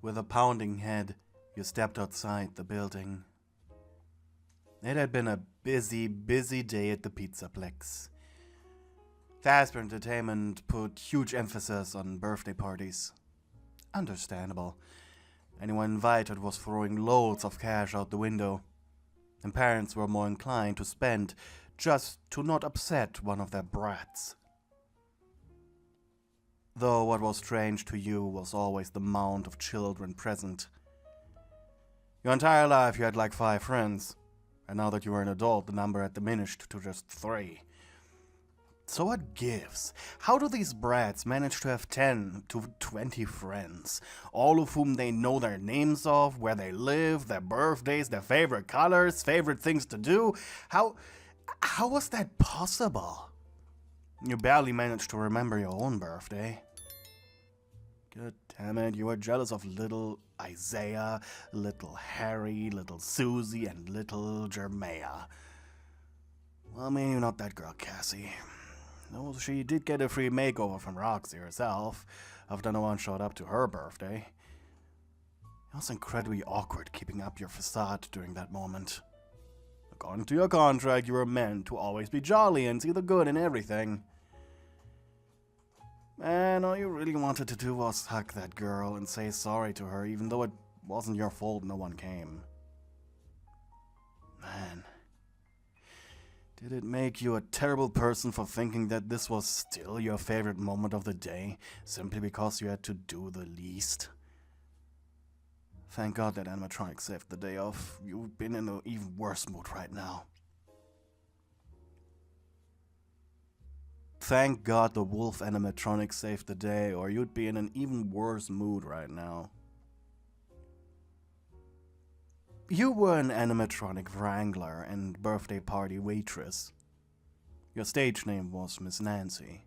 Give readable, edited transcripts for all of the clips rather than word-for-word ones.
With a pounding head, you stepped outside the building. It had been a busy day at the Pizzaplex. Fazbear Entertainment put huge emphasis on birthday parties. Understandable. Anyone invited was throwing loads of cash out the window, and parents were more inclined to spend just to not upset one of their brats. Though what was strange to you was always the amount of children present. Your entire life you had like 5 friends, and now that you were an adult the number had diminished to just 3. So what gives? How do these brats manage to have 10 to 20 friends, all of whom they know their names of, where they live, their birthdays, their favorite colors, favorite things to do? How was that possible? You barely managed to remember your own birthday. God damn it, you were jealous of little Isaiah, little Harry, little Susie, and little Jermea. Well, maybe not that girl, Cassie. No, she did get a free makeover from Roxy herself, after no one showed up to her birthday. It was incredibly awkward keeping up your facade during that moment. According to your contract, you were meant to always be jolly and see the good in everything. And all you really wanted to do was hug that girl and say sorry to her, even though it wasn't your fault no one came. Man, did it make you a terrible person for thinking that this was still your favorite moment of the day, simply because you had to do the least? Thank God that animatronic saved the day off. You've been in an even worse mood right now. Thank God the wolf animatronic saved the day, or you'd be in an even worse mood right now. You were an animatronic wrangler and birthday party waitress. Your stage name was Miss Nancy.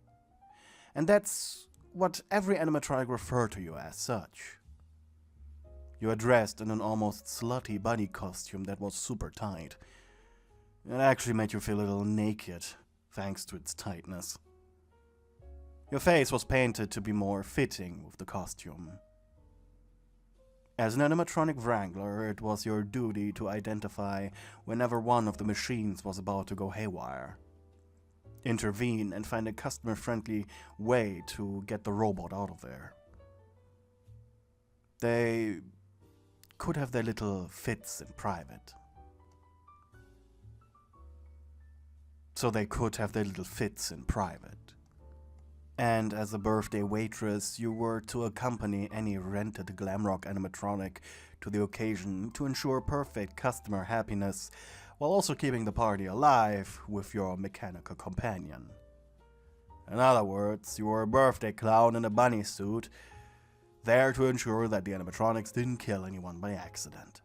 And that's what every animatronic referred to you as such. You were dressed in an almost slutty bunny costume that was super tight. It actually made you feel a little naked, thanks to its tightness. Your face was painted to be more fitting with the costume. As an animatronic wrangler, it was your duty to identify whenever one of the machines was about to go haywire. Intervene and find a customer-friendly way to get the robot out of there. They could have their little fits in private. And as a birthday waitress, you were to accompany any rented glamrock animatronic to the occasion to ensure perfect customer happiness, while also keeping the party alive with your mechanical companion. In other words, you were a birthday clown in a bunny suit, there to ensure that the animatronics didn't kill anyone by accident.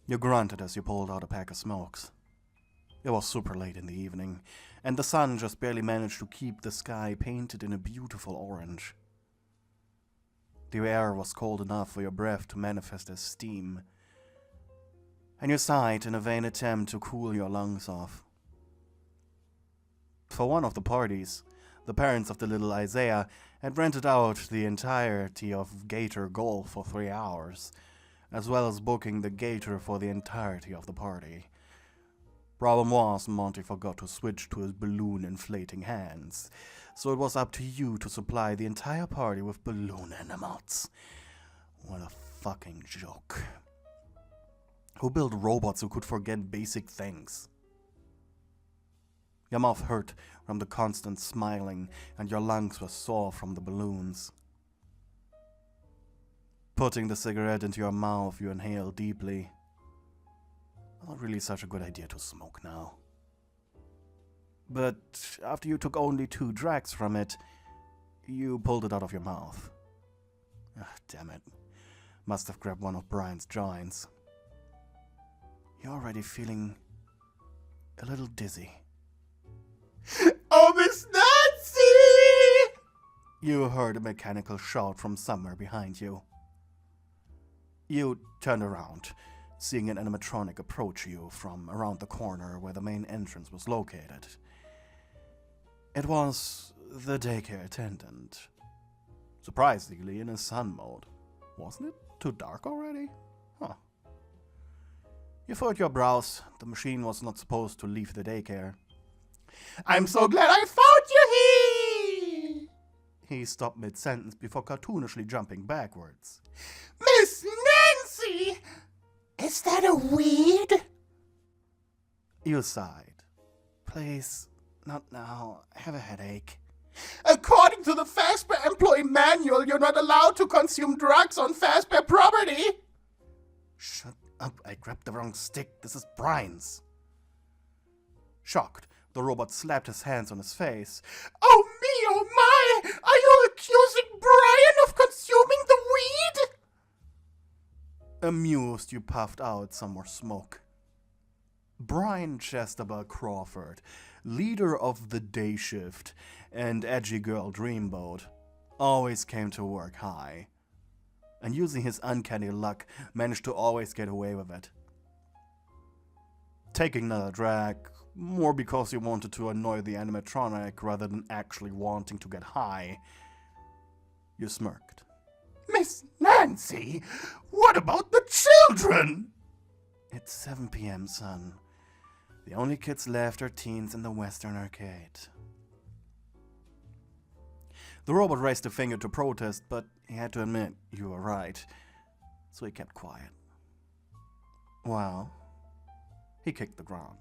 You grunted as you pulled out a pack of smokes. It was super late in the evening, and the sun just barely managed to keep the sky painted in a beautiful orange. The air was cold enough for your breath to manifest as steam, and you sighed in a vain attempt to cool your lungs off. For one of the parties, the parents of the little Isaiah had rented out the entirety of Gator Golf for 3 hours, as well as booking the Gator for the entirety of the party. Problem was, Monty forgot to switch to his balloon-inflating hands, so it was up to you to supply the entire party with balloon animals. What a fucking joke. Who built robots who could forget basic things? Your mouth hurt from the constant smiling, and your lungs were sore from the balloons. Putting the cigarette into your mouth, you inhaled deeply. Not really such a good idea to smoke now. But after you took only 2 drags from it, you pulled it out of your mouth. Damn it. Must have grabbed one of Brian's joints. You're already feeling a little dizzy. Oh, Miss Nancy! You heard a mechanical shout from somewhere behind you. You turned around, seeing an animatronic approach you from around the corner where the main entrance was located. It was the daycare attendant. surprisingly in a sun mode. Wasn't it too dark already? Huh. You furrowed your brows. The machine was not supposed to leave the daycare. I'm so glad I found you here! He stopped mid-sentence before cartoonishly jumping backwards. Miss Nancy! Is that a weed? You sighed. Please, not now. I have a headache. According to the Fazbear employee manual, you're not allowed to consume drugs on Fazbear property. Shut up. I grabbed the wrong stick. This is Brian's. Shocked, the robot slapped his hands on his face. Oh me, oh my! Are you accusing Brian of consuming the weed? Amused, you puffed out some more smoke. Brian Chesterberg Crawford, leader of the day shift and edgy girl Dreamboat, always came to work high, and using his uncanny luck, managed to always get away with it. Taking another drag, more because he wanted to annoy the animatronic rather than actually wanting to get high, you smirked. Miss Nancy, what about the children? It's 7 p.m., son. The only kids left are teens in the Western Arcade. The robot raised a finger to protest, but he had to admit you were right, so he kept quiet. Well, he kicked the ground.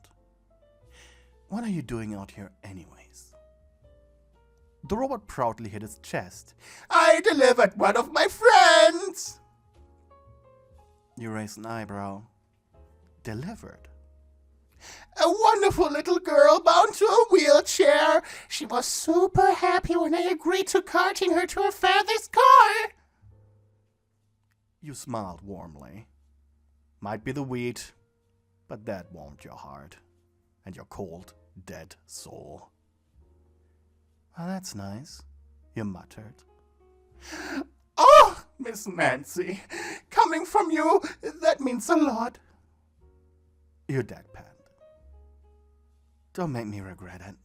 What are you doing out here anyways? The robot proudly hit his chest. I delivered one of my friends! You raised an eyebrow. Delivered? A wonderful little girl bound to a wheelchair. She was super happy when I agreed to carting her to her father's car. You smiled warmly. Might be the weed, but that warmed your heart and your cold, dead soul. Well, that's nice, you muttered. Oh, Miss Nancy, coming from you, that means a lot. You deadpanned. Don't make me regret it.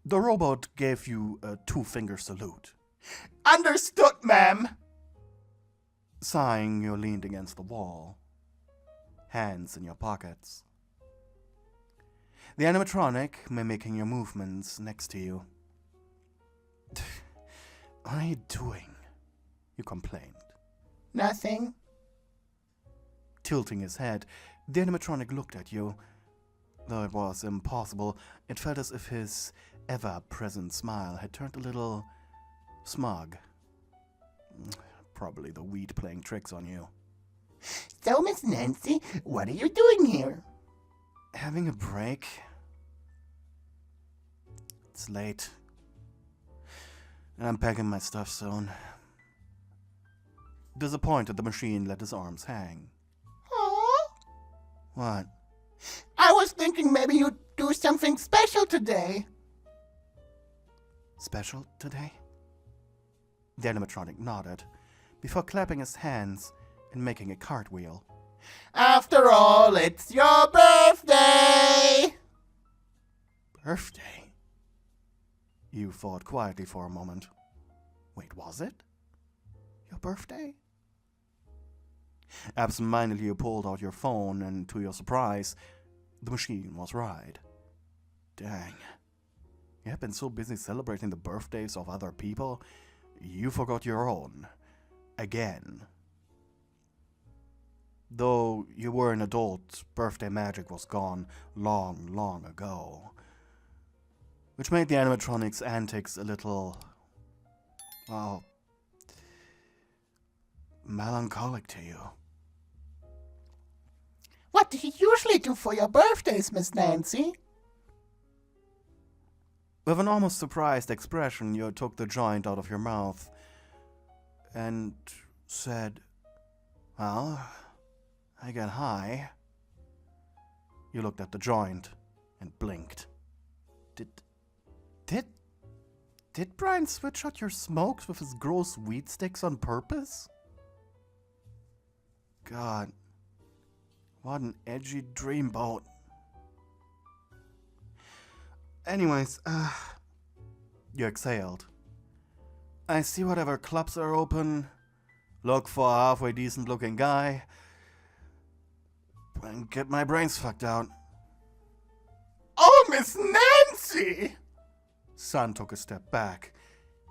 The robot gave you a 2-finger salute. Understood, ma'am. Sighing, you leaned against the wall, hands in your pockets. The animatronic mimicking your movements next to you. What are you doing? You complained. Nothing. Tilting his head, the animatronic looked at you. Though it was impossible, it felt as if his ever-present smile had turned a little smug. Probably the weed playing tricks on you. So, Miss Nancy, what are you doing here? Having a break? It's late. And I'm packing my stuff soon. Disappointed, the machine let his arms hang. Aww. What? I was thinking maybe you'd do something special today. Special today? The animatronic nodded, before clapping his hands and making a cartwheel. After all, it's your birthday! Birthday? You thought quietly for a moment. Wait, was it? Your birthday? Absent-mindedly, you pulled out your phone, and to your surprise, the machine was right. Dang. You have been so busy celebrating the birthdays of other people, you forgot your own. Again. Though you were an adult, birthday magic was gone long, long ago. Which made the animatronic's antics a little, well, melancholic to you. What do you usually do for your birthdays, Miss Nancy? With an almost surprised expression, you took the joint out of your mouth and said, well, I get high. You looked at the joint and blinked. Did Brian switch out your smokes with his gross weed sticks on purpose? God, what an edgy dreamboat. Anyways, you exhaled. I see whatever clubs are open, look for a halfway decent looking guy, and get my brains fucked out. Oh, Miss Nancy! Sun took a step back.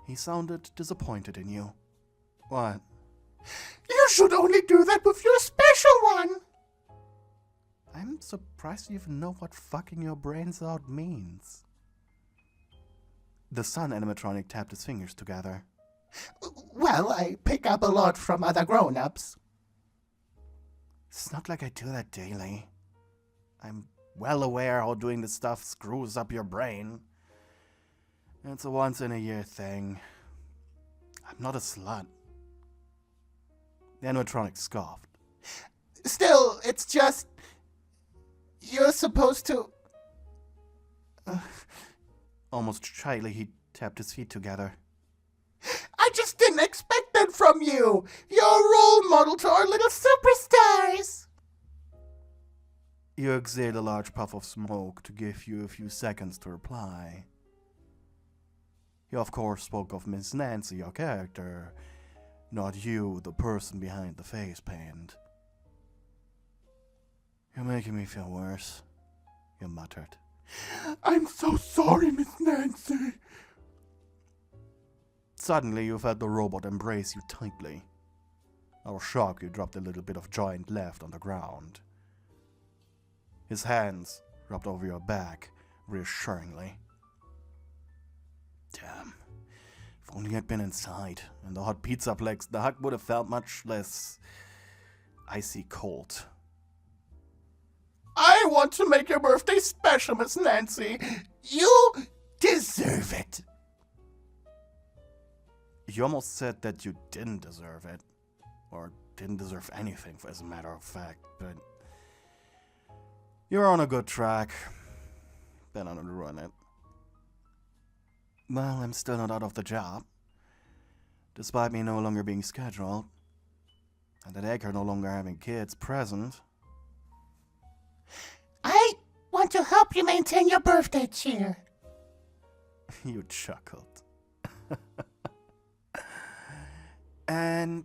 He sounded disappointed in you. What? You should only do that with your special one. I'm surprised you even know what fucking your brains out means. The Sun animatronic tapped his fingers together. Well, I pick up a lot from other grown-ups. It's not like I do that daily. I'm well aware how doing this stuff screws up your brain. It's a once-in-a-year thing. I'm not a slut. The animatronic scoffed. Still, it's just... You're supposed to... Almost shyly, he tapped his feet together. I just didn't expect that from you! You're a role model to our little superstars! You exhaled a large puff of smoke to give you a few seconds to reply. You of course spoke of Miss Nancy, your character, not you, the person behind the face paint. You're making me feel worse, you muttered. I'm so sorry, Miss Nancy. Suddenly you felt the robot embrace you tightly. I was shocked you dropped a little bit of joint left on the ground. His hands rubbed over your back reassuringly. Damn. If only I'd been inside, and the hot pizza plex, the hug would have felt much less icy cold. I want to make your birthday special, Miss Nancy. You deserve it. You almost said that you didn't deserve it. Or didn't deserve anything, as a matter of fact, but... You're on a good track. Better not ruin it. Well, I'm still not out of the job. Despite me no longer being scheduled. And the daycare no longer having kids present. I want to help you maintain your birthday cheer. You chuckled. And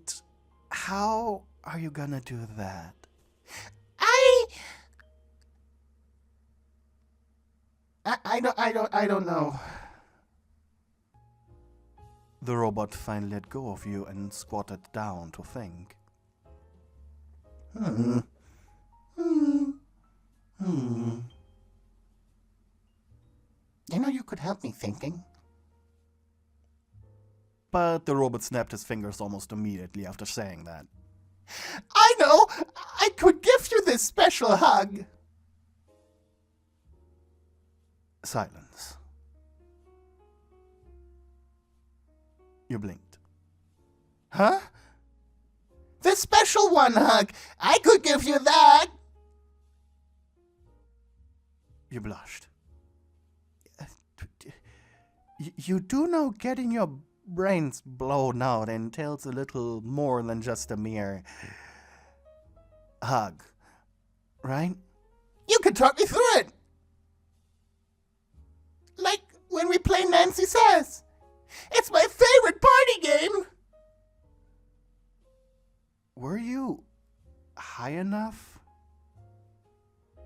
how are you gonna do that? I don't know. The robot finally let go of you and squatted down to think. You know, you could help me thinking. But the robot snapped his fingers almost immediately after saying that. I know! I could give you this special hug. Silence. You blinked. Huh? The special one hug. I could give you that. You blushed. You do know getting your brains blown out entails a little more than just a mere hug, right? You could talk me through it. Like when we play Nancy Says. It's my favorite party game. Were you high enough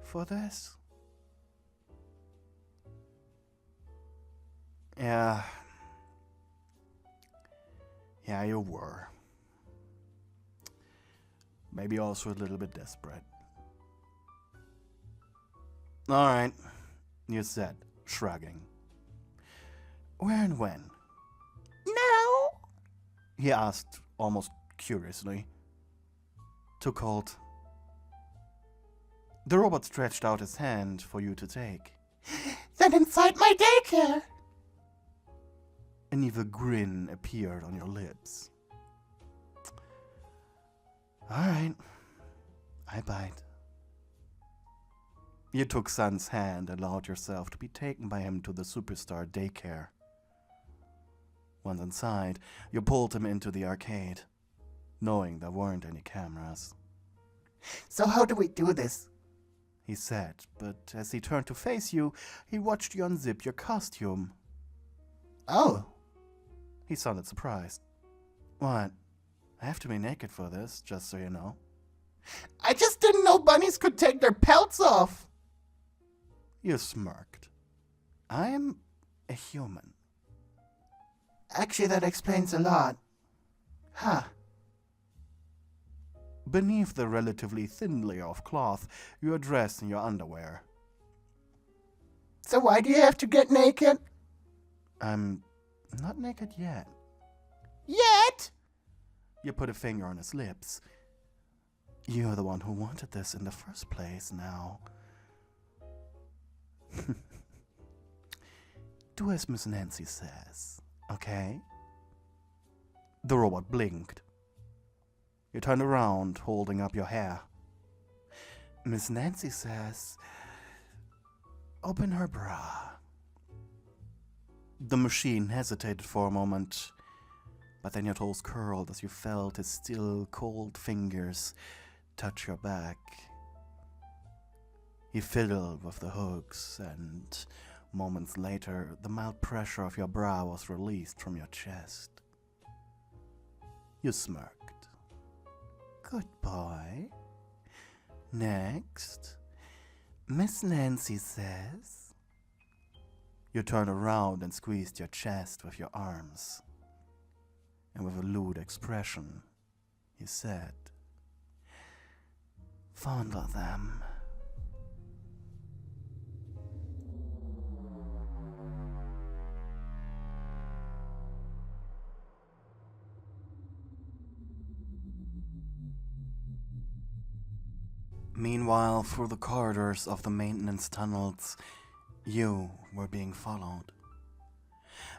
for this? Yeah, you were. Maybe also a little bit desperate. Alright, you said, shrugging. Where and when? No. He asked, almost curiously. Too cold. The robot stretched out his hand for you to take. Then inside my daycare. An evil grin appeared on your lips. Alright, I bite. You took Sun's hand and allowed yourself to be taken by him to the superstar daycare. Once inside, you pulled him into the arcade, knowing there weren't any cameras. So how do we do this? He said, but as he turned to face you, he watched you unzip your costume. Oh. He sounded surprised. What? I have to be naked for this, just so you know. I just didn't know bunnies could take their pelts off. You smirked. I'm a human. Actually, that explains a lot. Huh. Beneath the relatively thin layer of cloth, you are dressed in your underwear. So why do you have to get naked? I'm not naked yet. Yet? You put a finger on his lips. You're the one who wanted this in the first place now. Do as Miss Nancy says, okay? The robot blinked. You turned around, holding up your hair. Miss Nancy says, open her bra. The machine hesitated for a moment, but then your toes curled as you felt his still cold fingers touch your back. He fiddled with the hooks, and moments later, the mild pressure of your bra was released from your chest. You smirked. Good boy. Next, Miss Nancy says. You turned around and squeezed your chest with your arms. And with a lewd expression, he said, fondle them. Meanwhile, through the corridors of the maintenance tunnels, you were being followed.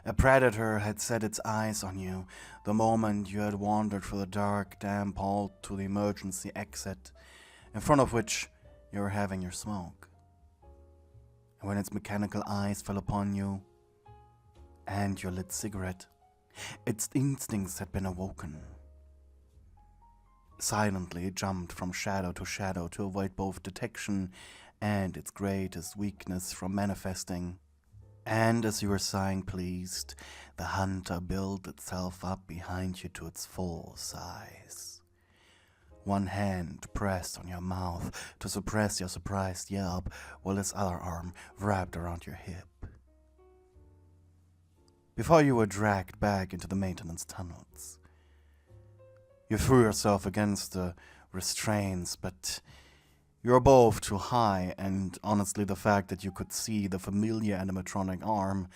A predator had set its eyes on you the moment you had wandered through the dark, damp hall to the emergency exit, in front of which you were having your smoke. And when its mechanical eyes fell upon you, and your lit cigarette, its instincts had been awoken. Silently it jumped from shadow to avoid both detection and its greatest weakness from manifesting. And as you were sighing pleased, the hunter built itself up behind you to its full size. One hand pressed on your mouth to suppress your surprised yelp, while its other arm wrapped around your hip. Before you were dragged back into the maintenance tunnels, you threw yourself against the restraints, but you were both too high, and honestly the fact that you could see the familiar animatronic arm,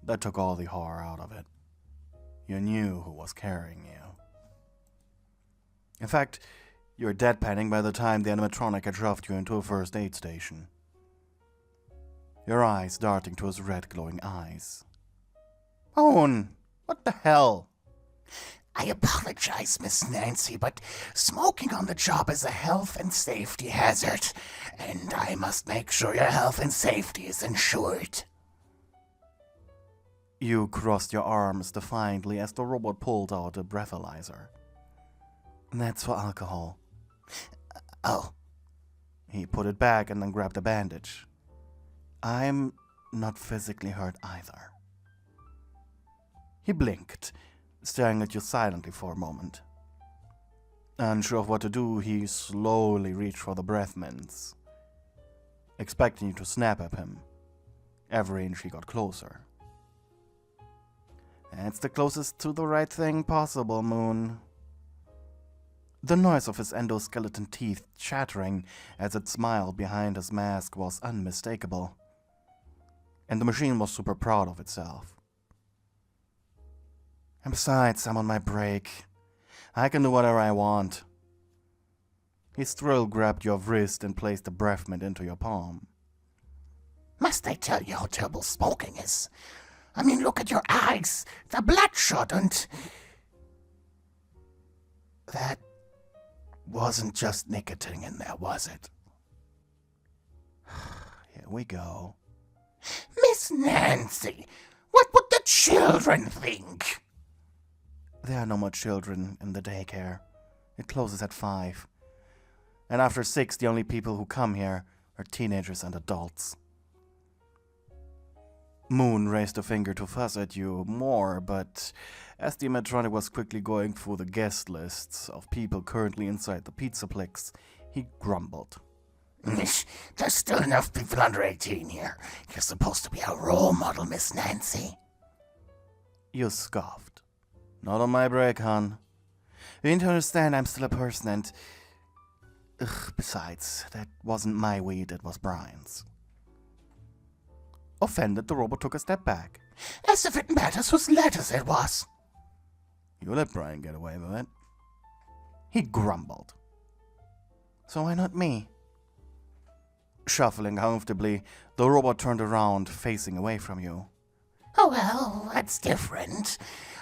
that took all the horror out of it. You knew who was carrying you. In fact, you were deadpanning by the time the animatronic had shoved you into a first aid station. Your eyes darting to his red glowing eyes. Owen, what the hell? I apologize, Miss Nancy, but smoking on the job is a health and safety hazard, and I must make sure your health and safety is ensured. You crossed your arms defiantly as the robot pulled out a breathalyzer. That's for alcohol. Oh. He put it back and then grabbed a bandage. I'm not physically hurt either. He blinked, staring at you silently for a moment. Unsure of what to do, he slowly reached for the breath mints, expecting you to snap at him. Every inch he got closer. That's the closest to the right thing possible, Moon. The noise of his endoskeleton teeth chattering as it smiled behind his mask was unmistakable, and the machine was super proud of itself. And besides, I'm on my break. I can do whatever I want. He still grabbed your wrist and placed the breath mint into your palm. Must I tell you how terrible smoking is? I mean, look at your eyes. They're bloodshot, and that wasn't just nicotine in there, was it? Here we go. Miss Nancy, what would the children think? There are no more children in the daycare. It closes at 5. And after 6, the only people who come here are teenagers and adults. Moon raised a finger to fuss at you more, but as the animatronic was quickly going through the guest lists of people currently inside the Pizzaplex, he grumbled. There's still enough people under 18 here. You're supposed to be a role model, Miss Nancy. You scoffed. Not on my break, hon. You need to understand I'm still a person and... besides, that wasn't my weed, it was Brian's. Offended, the robot took a step back. As if it matters whose letters it was. You let Brian get away with it. He grumbled. So why not me? Shuffling comfortably, the robot turned around, facing away from you. Oh well, that's different.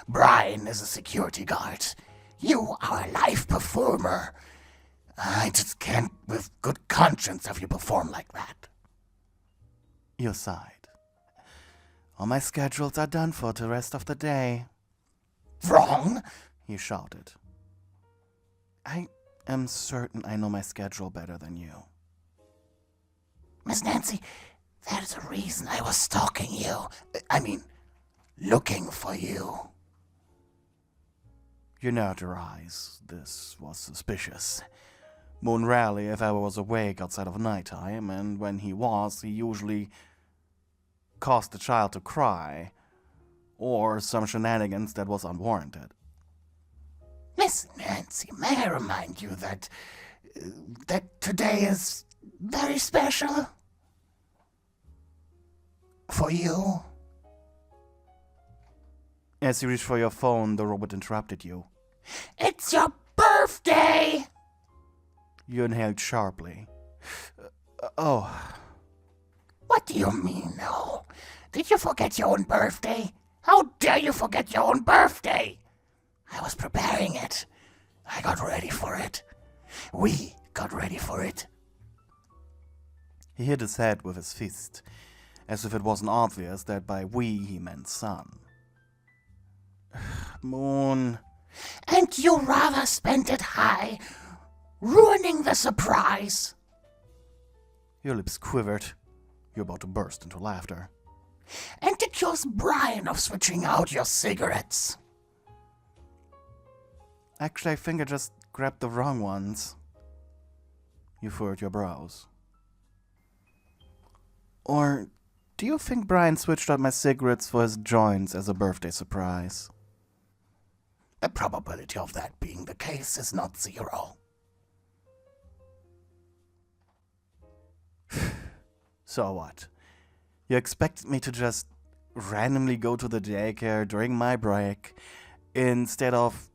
Brian is a security guard. You are a live performer. I just can't with good conscience have you perform like that. You sighed. All my schedules are done for the rest of the day. Wrong? He shouted. I am certain I know my schedule better than you. Miss Nancy, there's a reason I was stalking you. I mean, looking for you. You narrowed your eyes. This was suspicious. Moon rarely, if ever, was awake outside of nighttime, and when he was, he usually caused the child to cry, or some shenanigans that was unwarranted. Miss Nancy, may I remind you that today is very special for you? As you reached for your phone, the robot interrupted you. It's your birthday! You inhaled sharply. Oh. What do you mean, no? Did you forget your own birthday? How dare you forget your own birthday? I was preparing it. I got ready for it. We got ready for it. He hit his head with his fist, as if it wasn't obvious that by we he meant son. Moon. And you rather spent it high, ruining the surprise. Your lips quivered. You're about to burst into laughter. And accuse Brian of switching out your cigarettes. Actually, I think I just grabbed the wrong ones. You furrowed your brows. Or do you think Brian switched out my cigarettes for his joints as a birthday surprise? The probability of that being the case is not zero. So what? You expected me to just randomly go to the daycare during my break instead of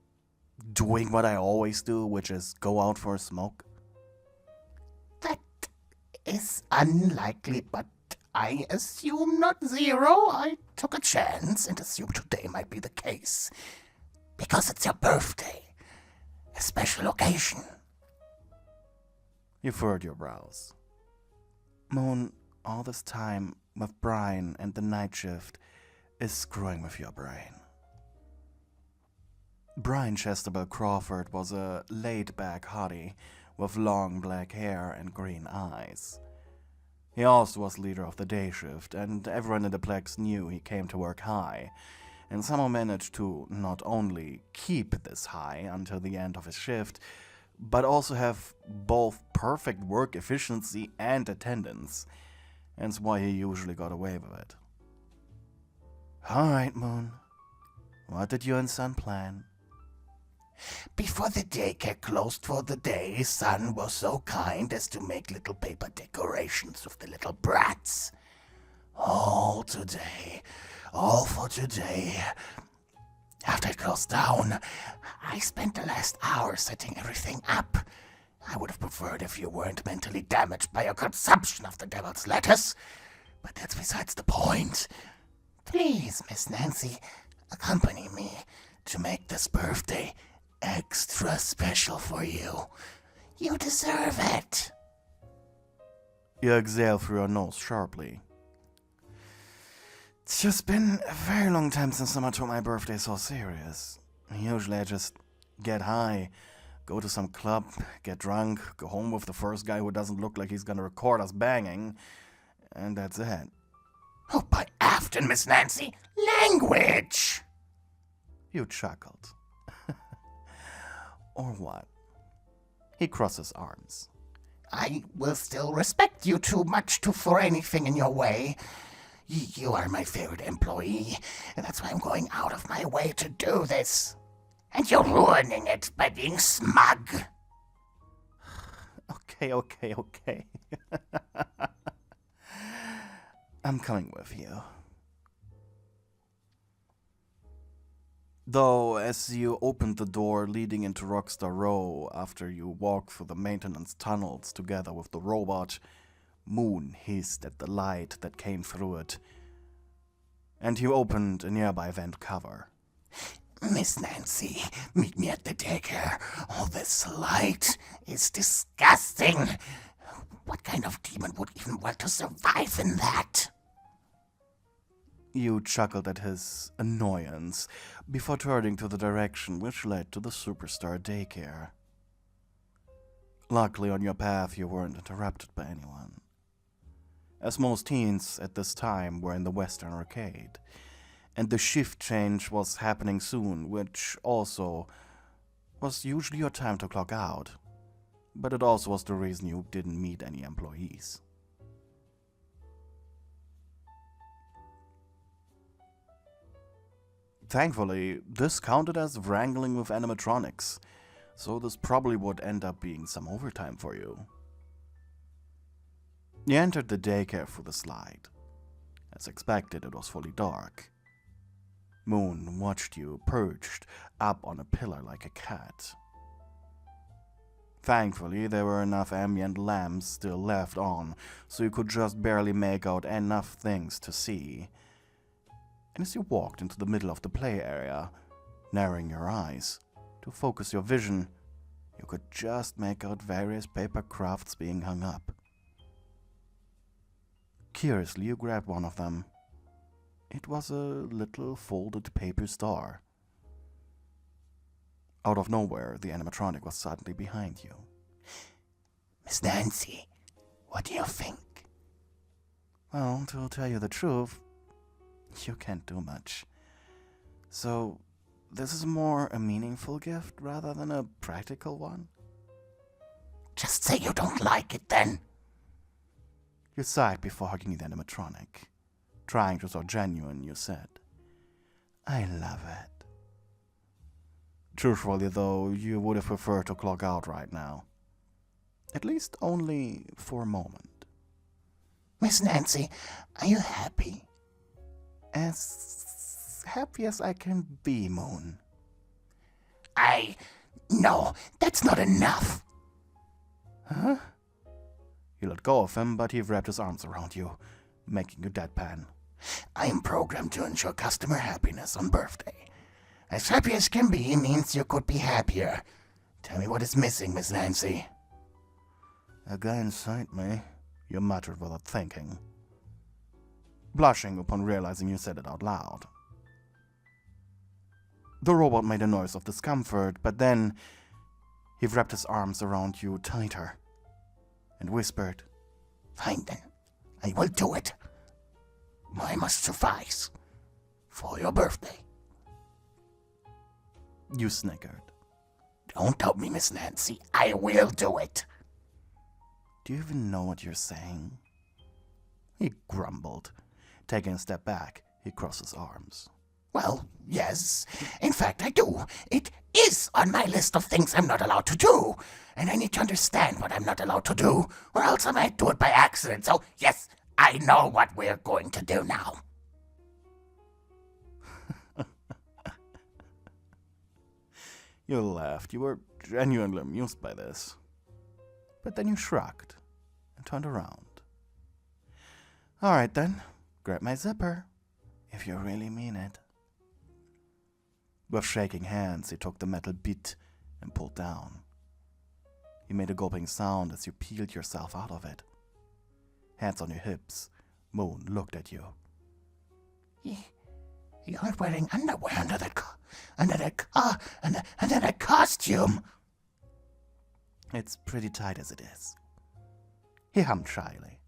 doing what I always do, which is go out for a smoke? That is unlikely, but I assume not zero. I took a chance and assumed today might be the case. Because it's your birthday. A special occasion. You furrowed your brows. Moon, all this time with Brian and the night shift is screwing with your brain. Brian Chesterbill Crawford was a laid-back hottie with long black hair and green eyes. He also was leader of the day shift, and everyone in the Plex knew he came to work high, and somehow managed to not only keep this high until the end of his shift, but also have both perfect work efficiency and attendance, and that's why he usually got away with it. Alright, Moon. What did you and Son plan? Before the daycare closed for the day, Son was so kind as to make little paper decorations with the little brats. All for today. After it closed down, I spent the last hour setting everything up. I would have preferred if you weren't mentally damaged by your consumption of the devil's lettuce, but that's besides the point. Please, Miss Nancy, accompany me to make this birthday extra special for you. You deserve it. You exhale through your nose sharply. It's just been a very long time since someone took my birthday so serious. Usually I just get high, go to some club, get drunk, go home with the first guy who doesn't look like he's gonna record us banging, and that's it. Oh, by Afton, Miss Nancy, language! You chuckled. Or what? He crossed his arms. I will still respect you too much to for anything in your way. You are my favorite employee, and that's why I'm going out of my way to do this. And you're ruining it by being smug. Okay. I'm coming with you. Though, as you opened the door leading into Rockstar Row after you walked through the maintenance tunnels together with the robot, Moon hissed at the light that came through it, and you opened a nearby vent cover. Miss Nancy, meet me at the daycare. All this light is disgusting. What kind of demon would even want to survive in that? You chuckled at his annoyance before turning to the direction which led to the Superstar daycare. Luckily, on your path, you weren't interrupted by anyone, as most teens at this time were in the Western Arcade, and the shift change was happening soon, which also was usually your time to clock out, but it also was the reason you didn't meet any employees. Thankfully, this counted as wrangling with animatronics, so this probably would end up being some overtime for you. You entered the daycare through the slide. As expected, it was fully dark. Moon watched you perched up on a pillar like a cat. Thankfully, there were enough ambient lamps still left on, so you could just barely make out enough things to see. And as you walked into the middle of the play area, narrowing your eyes to focus your vision, you could just make out various paper crafts being hung up. Curiously, you grabbed one of them. It was a little folded paper star. Out of nowhere, the animatronic was suddenly behind you. Miss Nancy, what do you think? Well, to tell you the truth, you can't do much. So, this is more a meaningful gift rather than a practical one? Just say you don't like it then. You sighed before hugging the animatronic. Trying to sound genuine, you said, I love it. Truthfully, though, you would have preferred to clock out right now. At least only for a moment. Miss Nancy, are you happy? As happy as I can be, Moon. No, that's not enough. Huh? You let go of him, but he wrapped his arms around you, making you deadpan. I am programmed to ensure customer happiness on birthday. As happy as can be means you could be happier. Tell me what is missing, Miss Nancy. A guy inside me, you muttered without thinking, blushing upon realizing you said it out loud. The robot made a noise of discomfort, but then he wrapped his arms around you tighter and whispered, Fine then, I will do it. I must suffice. For your birthday. You snickered. Don't doubt me, Miss Nancy. I will do it. Do you even know what you're saying? He grumbled. Taking a step back, he crossed his arms. Well, yes. In fact, I do. It is on my list of things I'm not allowed to do. And I need to understand what I'm not allowed to do, or else I might do it by accident. So, yes, I know what we're going to do now. You laughed. You were genuinely amused by this. But then you shrugged and turned around. All right, then. Grab my zipper, if you really mean it. With shaking hands, he took the metal bit and pulled down. You made a gulping sound as you peeled yourself out of it. Hands on your hips, Moon looked at you. You aren't wearing underwear under that costume. It's pretty tight as it is. He hummed shyly.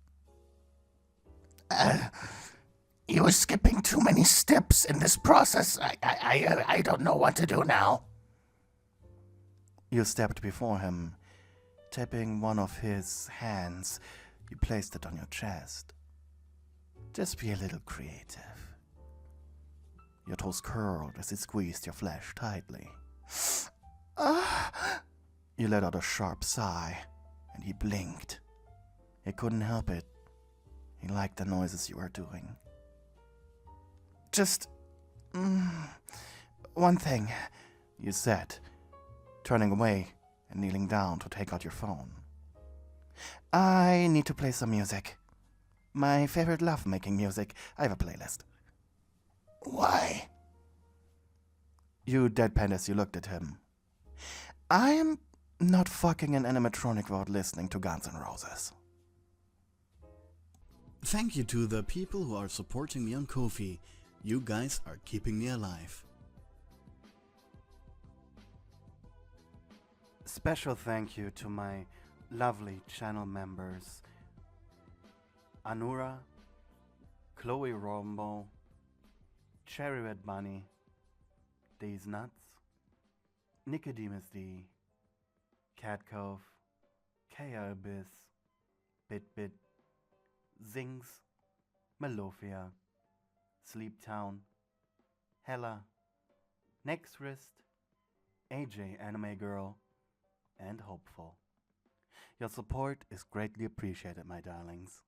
You are skipping too many steps in this process. I don't know what to do now. You stepped before him. Tapping one of his hands, you placed it on your chest. Just be a little creative. Your toes curled as he squeezed your flesh tightly. You let out a sharp sigh, and he blinked. He couldn't help it. He liked the noises you were doing. Just one thing, you said, turning away and kneeling down to take out your phone. I need to play some music. My favorite love-making music. I have a playlist. Why? You deadpanned as you looked at him. I am not fucking an animatronic without listening to Guns N' Roses. Thank you to the people who are supporting me on Ko-fi. You guys are keeping me alive. Special thank you to my lovely channel members Anura, Chloe Rombo, Cherry Red Bunny, These Nuts, Nicodemus D, Cat Cove, Kaya Abyss, Bit, Zings, Melofia, Sleep Town, Hella, Next Wrist, AJ Anime Girl, and Hopeful. Your support is greatly appreciated, my darlings.